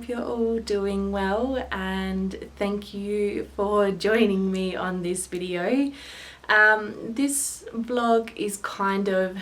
hope you're all doing well, and thank you for joining me on this video. This vlog is kind of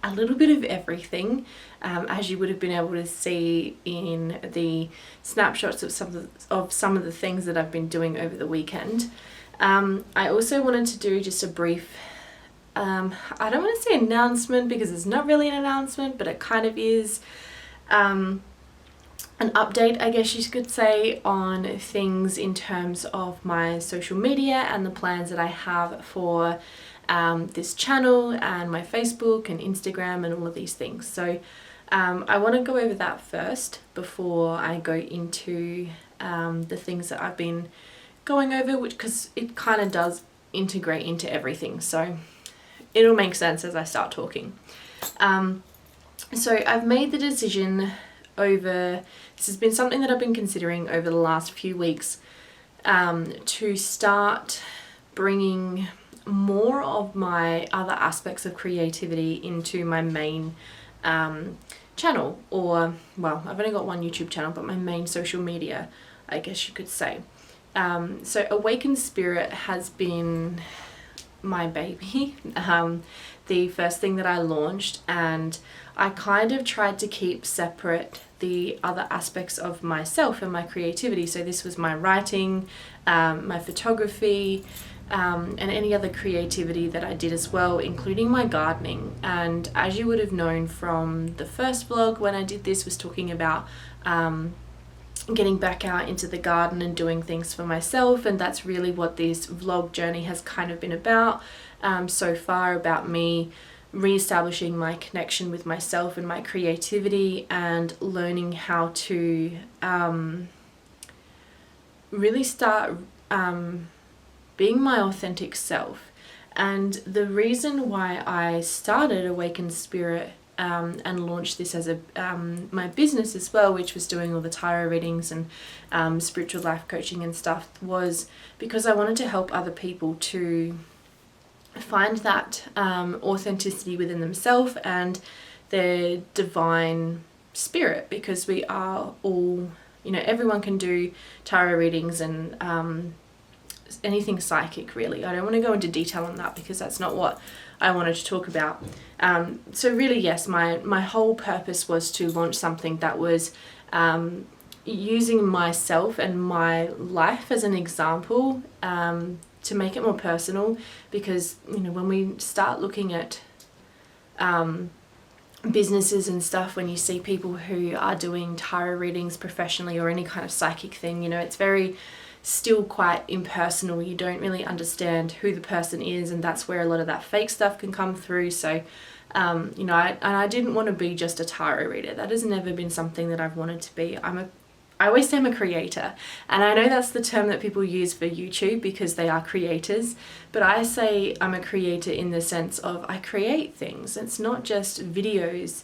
a little bit of everything, as you would have been able to see in the snapshots of some of the things that I've been doing over the weekend. I also wanted to do just a brief, I don't want to say announcement because it's not really an announcement, but it kind of is an update, I guess you could say, on things in terms of my social media and the plans that I have for this channel and my Facebook and Instagram and all of these things. So I want to go over that first before I go into the things that I've been going over, because it kind of does integrate into everything, so it'll make sense as I start talking. So I've made the decision this has been something that I've been considering over the last few weeks, to start bringing more of my other aspects of creativity into my main channel, or, well, I've only got one YouTube channel, but my main social media, I guess you could say. So Awaken Spirit has been my baby, the first thing that I launched, and I kind of tried to keep separate the other aspects of myself and my creativity. So this was my writing, my photography, and any other creativity that I did as well, including my gardening. And as you would have known from the first vlog, when I did this, was talking about getting back out into the garden and doing things for myself, and that's really what this vlog journey has kind of been about so far, about me re-establishing my connection with myself and my creativity, and learning how to really start being my authentic self. And the reason why I started Awaken Spirit and launched this as my business as well, which was doing all the tarot readings and spiritual life coaching and stuff, was because I wanted to help other people to find that authenticity within themselves and their divine spirit, because we are all, everyone can do tarot readings and anything psychic, really. I don't want to go into detail on that because that's not what I wanted to talk about. So really, yes, my whole purpose was to launch something that was using myself and my life as an example, to make it more personal, because when we start looking at businesses and stuff, when you see people who are doing tarot readings professionally or any kind of psychic thing, it's very still quite impersonal. You don't really understand who the person is, and that's where a lot of that fake stuff can come through. So I didn't want to be just a tarot reader. That has never been something that I've wanted to be. I always say I'm a creator, and I know that's the term that people use for YouTube because they are creators, but I say I'm a creator in the sense of I create things. It's not just videos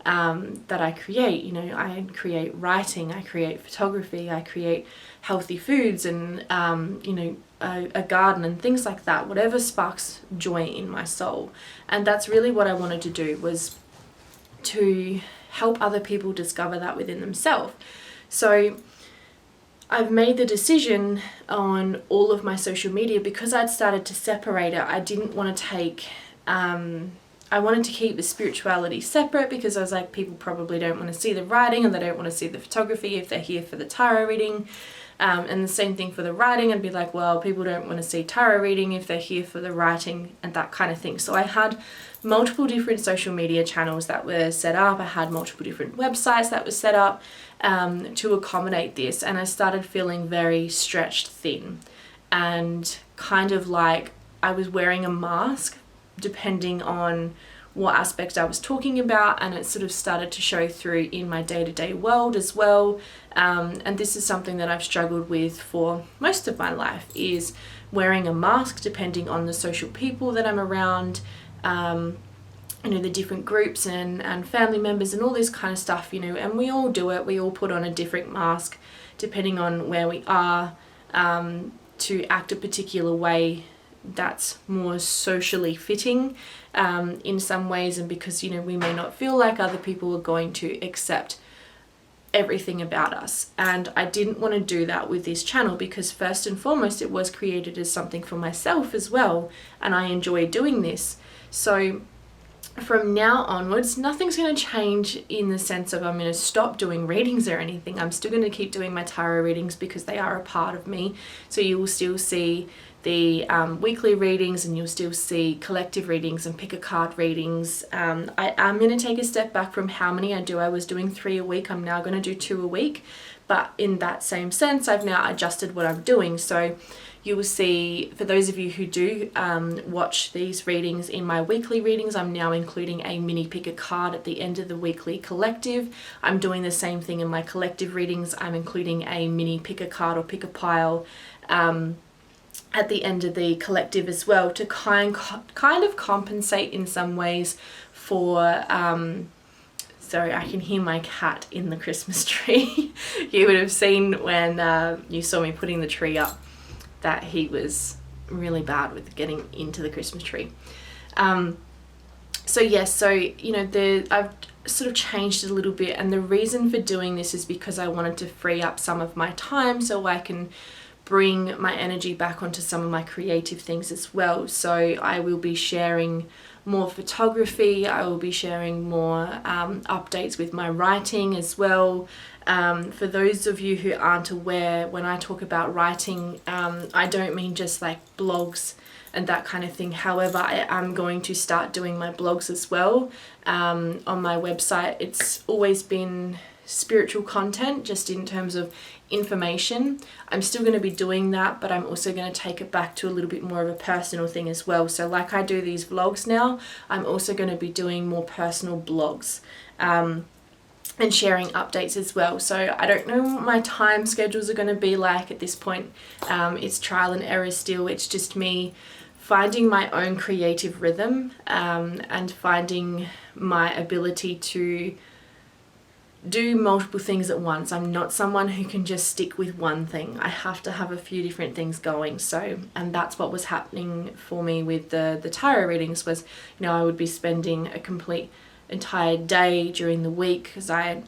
that I create. I create writing, I create photography, I create healthy foods, and a garden and things like that, whatever sparks joy in my soul. And that's really what I wanted to do, was to help other people discover that within themselves. So I've made the decision on all of my social media, because I'd started to separate it. I didn't want to take I wanted to keep the spirituality separate, because I was like, people probably don't want to see the writing, and they don't want to see the photography if they're here for the tarot reading. And the same thing for the writing. I'd be like, well, people don't want to see tarot reading if they're here for the writing, and that kind of thing. So I had multiple different social media channels that were set up. I had multiple different websites that were set up to accommodate this. And I started feeling very stretched thin, and kind of like I was wearing a mask depending on what aspect I was talking about, and it sort of started to show through in my day-to-day world as well. And this is something that I've struggled with for most of my life, is wearing a mask depending on the social people that I'm around, the different groups and family members and all this kind of stuff, and we all do it. We all put on a different mask depending on where we are, to act a particular way that's more socially fitting in some ways, and because we may not feel like other people are going to accept everything about us. And I didn't want to do that with this channel, because first and foremost, it was created as something for myself as well, and I enjoy doing this. So from now onwards, nothing's going to change in the sense of I'm going to stop doing readings or anything. I'm still going to keep doing my tarot readings because they are a part of me. So you will still see the weekly readings, and you'll still see collective readings and pick a card readings. I am going to take a step back from how many I do. I was doing 3 a week. I'm now going to do 2 a week. But in that same sense, I've now adjusted what I'm doing. So you will see, for those of you who do watch these readings in my weekly readings, I'm now including a mini pick a card at the end of the weekly collective. I'm doing the same thing in my collective readings. I'm including a mini pick a card or pick a pile at the end of the collective as well, to kind of compensate in some ways for sorry, I can hear my cat in the Christmas tree. You would have seen when you saw me putting the tree up that he was really bad with getting into the Christmas tree. So yes, so you know, I've sort of changed it a little bit, and the reason for doing this is because I wanted to free up some of my time so I can bring my energy back onto some of my creative things as well. So I will be sharing more photography, I will be sharing more updates with my writing as well. For those of you who aren't aware, when I talk about writing, I don't mean just like blogs and that kind of thing. However, I am going to start doing my blogs as well on my website. It's always been spiritual content, just in terms of information. I'm still going to be doing that, but I'm also going to take it back to a little bit more of a personal thing as well. So like I do these vlogs now, I'm also going to be doing more personal blogs and sharing updates as well. So I don't know what my time schedules are going to be like at this point. It's trial and error still. It's just me finding my own creative rhythm and finding my ability to do multiple things at once. I'm not someone who can just stick with one thing. I have to have a few different things going. So, and that's what was happening for me with the tarot readings was, you know, I would be spending a complete entire day during the week, because I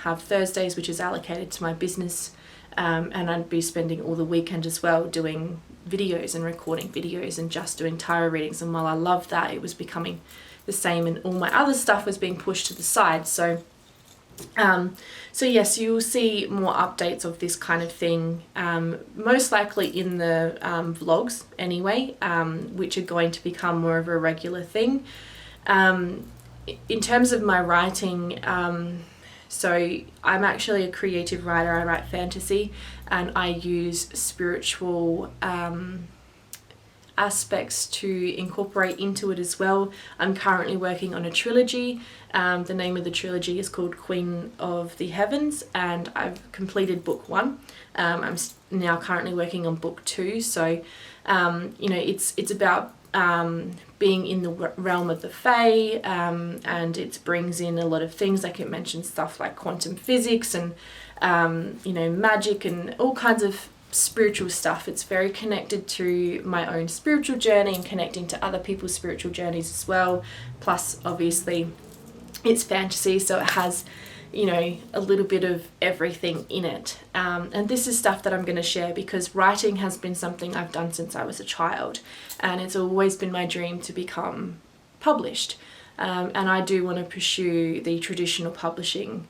have Thursdays, which is allocated to my business, and I'd be spending all the weekend as well doing videos and recording videos and just doing tarot readings. And while I loved that, it was becoming the same, and all my other stuff was being pushed to the side. So yes, you will see more updates of this kind of thing, most likely in the vlogs anyway, which are going to become more of a regular thing. In terms of my writing, so I'm actually a creative writer. I write fantasy, and I use spiritual aspects to incorporate into it as well. I'm currently working on a trilogy. The name of the trilogy is called Queen of the Heavens, and I've completed book 1. I'm now currently working on book 2. So you know, it's about being in the realm of the Fae, and it brings in a lot of things. Like, it mentions stuff like quantum physics and you know, magic and all kinds of spiritual stuff. It's very connected to my own spiritual journey and connecting to other people's spiritual journeys as well. Plus, obviously, it's fantasy, so it has, you know, a little bit of everything in it. And this is stuff that I'm going to share because writing has been something I've done since I was a child, and it's always been my dream to become published. And I do want to pursue the traditional publishing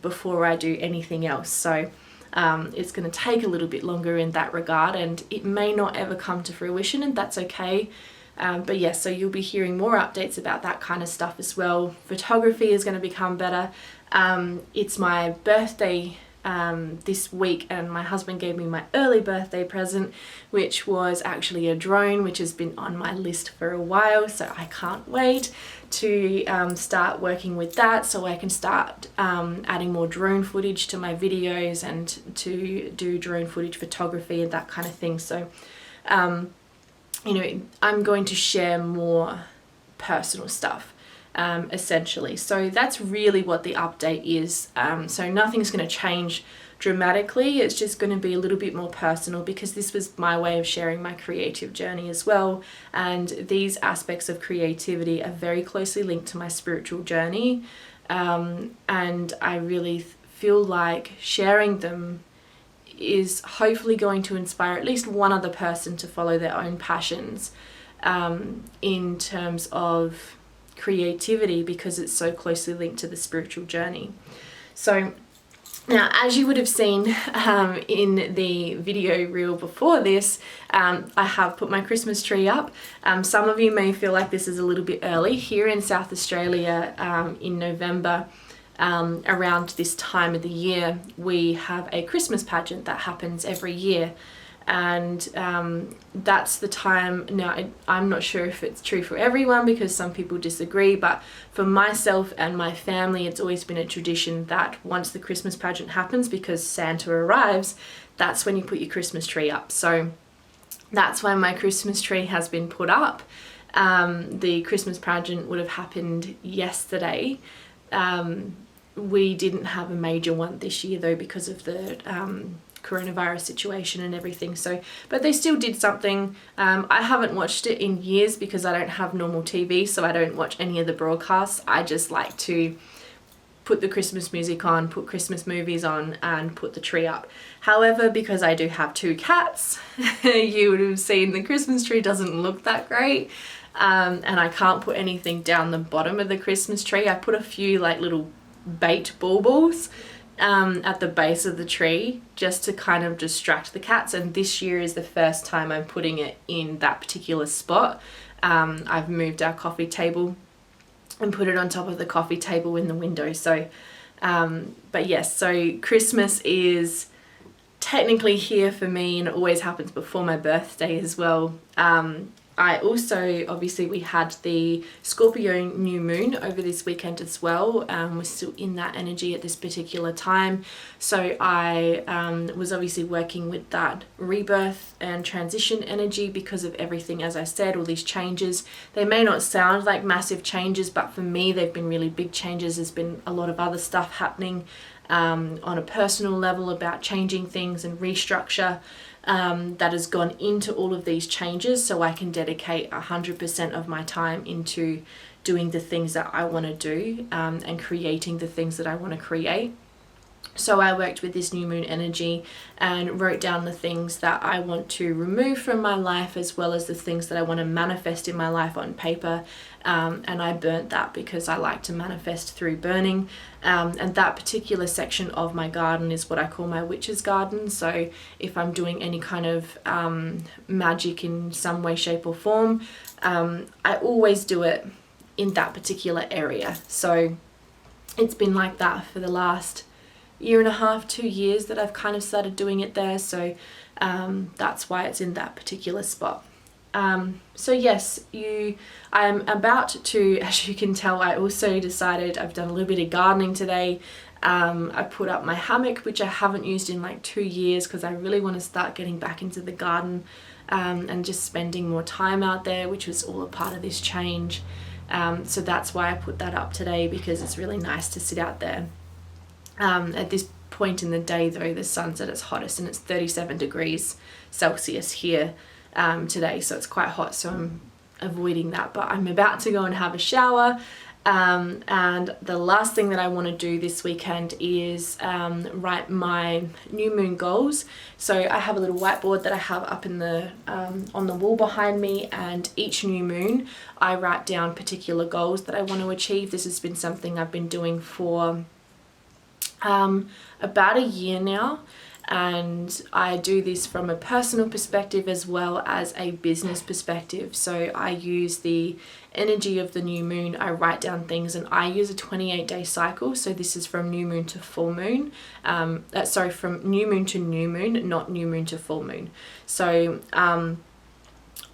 before I do anything else. So it's going to take a little bit longer in that regard, and it may not ever come to fruition, and that's okay. But yes, so you'll be hearing more updates about that kind of stuff as well. Photography is going to become better. It's my birthday this week, and my husband gave me my early birthday present, which was actually a drone, which has been on my list for a while. So I can't wait to start working with that, so I can start adding more drone footage to my videos and to do drone footage photography and that kind of thing. So you know, I'm going to share more personal stuff, essentially. So that's really what the update is. So nothing's going to change dramatically. It's just going to be a little bit more personal, because this was my way of sharing my creative journey as well. And these aspects of creativity are very closely linked to my spiritual journey. And I really feel like sharing them is hopefully going to inspire at least one other person to follow their own passions in terms of creativity, because it's so closely linked to the spiritual journey. So now, as you would have seen in the video reel before this, I have put my Christmas tree up. Some of you may feel like this is a little bit early. Here in South Australia, in November, around this time of the year, we have a Christmas pageant that happens every year. And that's the time. Now, I'm not sure if it's true for everyone because some people disagree, but for myself and my family, it's always been a tradition that once the Christmas pageant happens, because Santa arrives, that's when you put your Christmas tree up. So that's why my Christmas tree has been put up. The Christmas pageant would have happened yesterday. We didn't have a major one this year though, because of the coronavirus situation and everything. So, but they still did something. I haven't watched it in years because I don't have normal TV, so I don't watch any of the broadcasts. I just like to put the Christmas music on, put Christmas movies on, and put the tree up. However, because I do have 2 cats, you would have seen the Christmas tree doesn't look that great. And I can't put anything down the bottom of the Christmas tree. I put a few like little bait baubles at the base of the tree just to kind of distract the cats, and this year is the first time I'm putting it in that particular spot. I've moved our coffee table and put it on top of the coffee table in the window. So but yes, so Christmas is technically here for me, and it always happens before my birthday as well. I also, obviously we had the Scorpio new moon over this weekend as well. We're still in that energy at this particular time. So I was obviously working with that rebirth and transition energy because of everything, as I said, all these changes. They may not sound like massive changes, but for me, they've been really big changes. There's been a lot of other stuff happening on a personal level about changing things and restructure. That has gone into all of these changes, so I can dedicate 100% of my time into doing the things that I want to do and creating the things that I want to create. So I worked with this new moon energy and wrote down the things that I want to remove from my life, as well as the things that I want to manifest in my life on paper. And I burnt that because I like to manifest through burning. And that particular section of my garden is what I call my witch's garden. So if I'm doing any kind of magic in some way, shape or form, I always do it in that particular area. So it's been like that for the last 1.5 to 2 years that I've kind of started doing it there. So that's why it's in that particular spot. So yes, I am about to, as you can tell, I also decided I've done a little bit of gardening today. I put up my hammock, which I haven't used in like 2 years because I really want to start getting back into the garden and just spending more time out there, which was all a part of this change. So that's why I put that up today, because it's really nice to sit out there. At this point in the day though, the sun's at its hottest and it's 37 degrees Celsius here today, so it's quite hot, so I'm avoiding that. But I'm about to go and have a shower, and the last thing that I want to do this weekend is write my new moon goals. So I have a little whiteboard that I have up in the on the wall behind me, and each new moon I write down particular goals that I want to achieve. This has been something I've been doing for about a year now, and I do this from a personal perspective as well as a business perspective. So I use the energy of the new moon, I write down things, and I use a 28-day cycle. So this is from new moon to full moon, from new moon to new moon, not new moon to full moon. So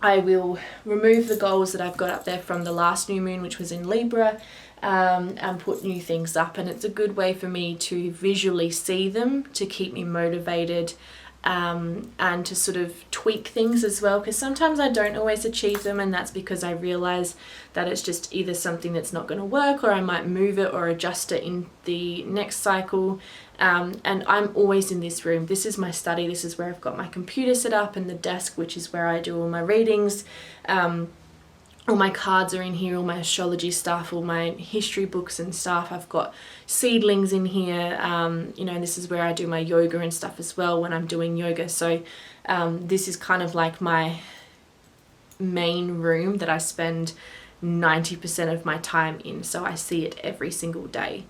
I will remove the goals that I've got up there from the last new moon, which was in Libra, and put new things up. And it's a good way for me to visually see them, to keep me motivated, and to sort of tweak things as well, because sometimes I don't always achieve them, and that's because I realize that it's just either something that's not going to work, or I might move it or adjust it in the next cycle. And I'm always in this room. This is my study. This is where I've got my computer set up, and the desk, which is where I do all my readings. all my cards are in here, all my astrology stuff, all my history books and stuff. I've got seedlings in here. You know, this is where I do my yoga and stuff as well when I'm doing yoga. So this is kind of like my main room that I spend 90% of my time in. So I see it every single day.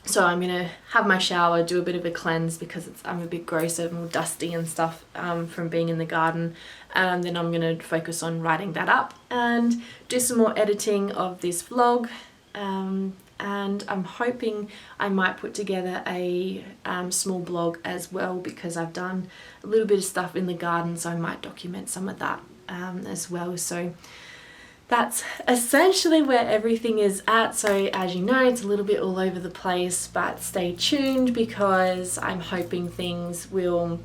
So I'm going to have my shower, do a bit of a cleanse because I'm a bit gross and all dusty and stuff from being in the garden. And then I'm going to focus on writing that up and do some more editing of this vlog. And I'm hoping I might put together a small blog as well, because I've done a little bit of stuff in the garden, so I might document some of that as well. So that's essentially where everything is at. So as you know, it's a little bit all over the place, but stay tuned because I'm hoping things will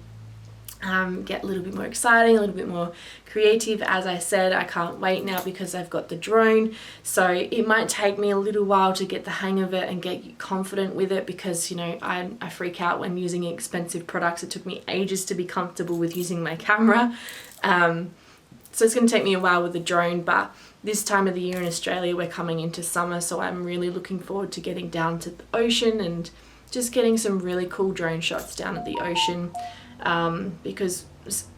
get a little bit more exciting, a little bit more creative. As I said, I can't wait now because I've got the drone. So it might take me a little while to get the hang of it and get confident with it, because, you know, I freak out when using expensive products. It took me ages to be comfortable with using my camera. So it's going to take me a while with the drone, but this time of the year in Australia, we're coming into summer, so I'm really looking forward to getting down to the ocean and just getting some really cool drone shots down at the ocean, because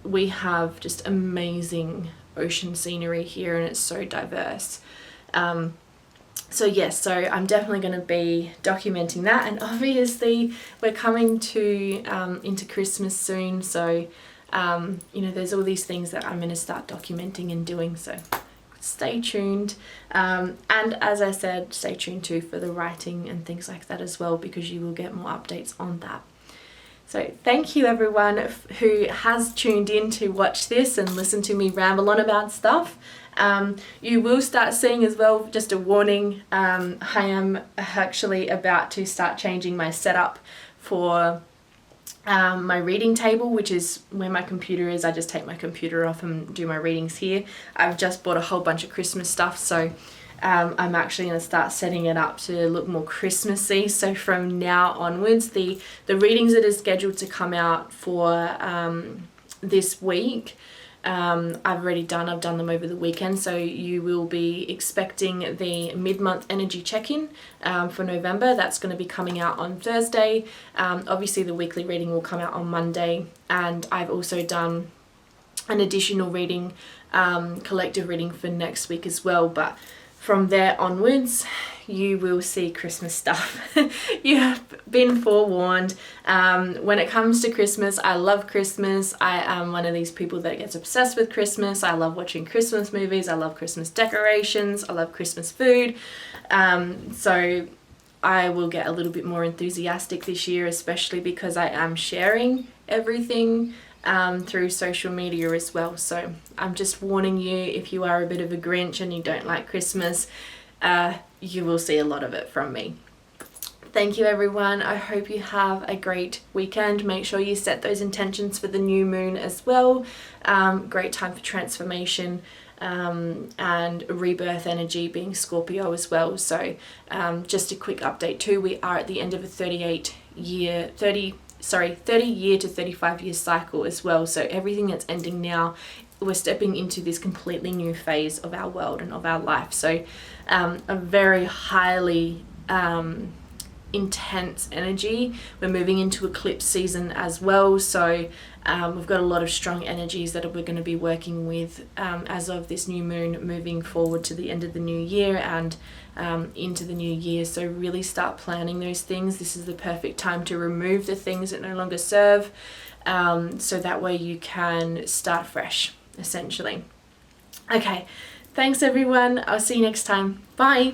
we have just amazing ocean scenery here and it's so diverse. So yes, so I'm definitely going to be documenting that, and obviously we're coming to into Christmas soon, so you know, there's all these things that I'm going to start documenting and doing, so stay tuned. And as I said, stay tuned too for the writing and things like that as well, because you will get more updates on that. So thank you everyone who has tuned in to watch this and listen to me ramble on about stuff. You will start seeing as well, just a warning, I am actually about to start changing my setup for my reading table, which is where my computer is. I just take my computer off and do my readings here. I've just bought a whole bunch of Christmas stuff, so I'm actually going to start setting it up to look more Christmassy. So from now onwards, the readings that are scheduled to come out for this week, I've done them over the weekend, so you will be expecting the mid-month energy check-in for November. That's going to be coming out on Thursday. Obviously the weekly reading will come out on Monday, and I've also done an additional reading, collective reading for next week as well. But from there onwards, you will see Christmas stuff. You have been forewarned. When it comes to Christmas, I love Christmas. I am one of these people that gets obsessed with Christmas. I love watching Christmas movies. I love Christmas decorations. I love Christmas food. So I will get a little bit more enthusiastic this year, especially because I am sharing everything through social media as well. So I'm just warning you, if you are a bit of a Grinch and you don't like Christmas, you will see a lot of it from me. Thank you everyone. I hope you have a great weekend. Make sure you set those intentions for the new moon as well. Great time for transformation and rebirth energy, being Scorpio as well. So just a quick update too, we are at the end of a 30 year to 35 year cycle as well. So everything that's ending now, we're stepping into this completely new phase of our world and of our life. So a very highly intense energy. We're moving into eclipse season as well, so we've got a lot of strong energies that we're going to be working with as of this new moon moving forward to the end of the new year and into the new year. So really start planning those things. This is the perfect time to remove the things that no longer serve, so that way you can start fresh, essentially. Okay, thanks everyone. I'll see you next time. Bye.